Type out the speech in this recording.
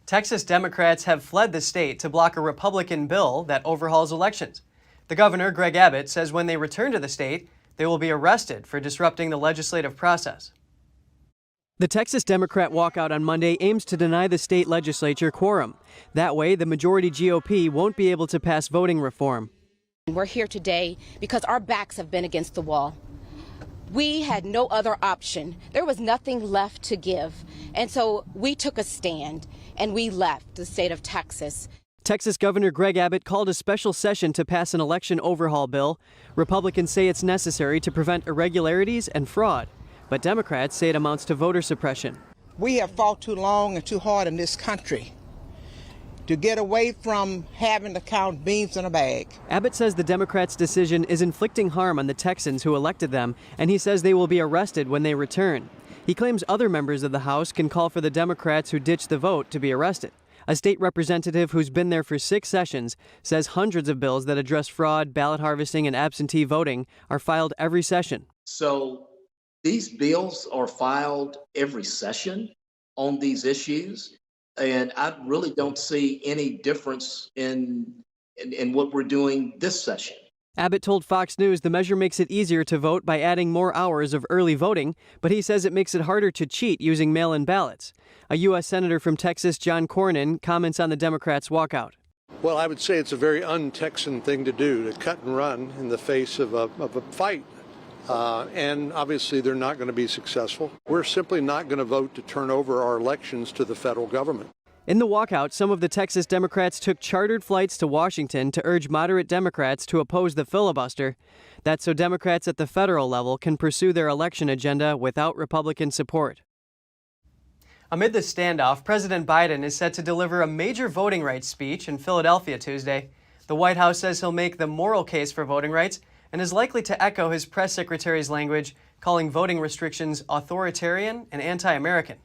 Texas Democrats have fled the state to block a Republican bill that overhauls elections. The governor, Greg Abbott, says when they return to the state, they will be arrested for disrupting the legislative process. The Texas Democrat walkout on Monday aims to deny the state legislature quorum. That way, the majority GOP won't be able to pass voting reform. We're here today because our backs have been against the wall. We had no other option. There was nothing left to give. And so we took a stand and we left the state of Texas. Texas Governor Greg Abbott called a special session to pass an election overhaul bill. Republicans say it's necessary to prevent irregularities and fraud, but Democrats say it amounts to voter suppression. We have fought too long and too hard in this country to get away from having to count beans in a bag. Abbott says the Democrats' decision is inflicting harm on the Texans who elected them, and he says they will be arrested when they return. He claims other members of the House can call for the Democrats who ditched the vote to be arrested. A state representative who's been there for 6 sessions says hundreds of bills that address fraud, ballot harvesting, and absentee voting are filed every session. So these bills are filed every session on these issues. And I really don't see any difference in what we're doing this session. Abbott told Fox News the measure makes it easier to vote by adding more hours of early voting, but he says it makes it harder to cheat using mail-in ballots. A U.S. Senator from Texas, John Cornyn, comments on the Democrats' walkout. Well, I would say it's a very un-Texan thing to do, to cut and run in the face of a fight. And obviously they're not going to be successful. We're simply not going to vote to turn over our elections to the federal government. In the walkout, some of the Texas Democrats took chartered flights to Washington to urge moderate Democrats to oppose the filibuster. That's so Democrats at the federal level can pursue their election agenda without Republican support. Amid the standoff, President Biden is set to deliver a major voting rights speech in Philadelphia Tuesday. The White House says he'll make the moral case for voting rights and is likely to echo his press secretary's language, calling voting restrictions authoritarian and anti-American.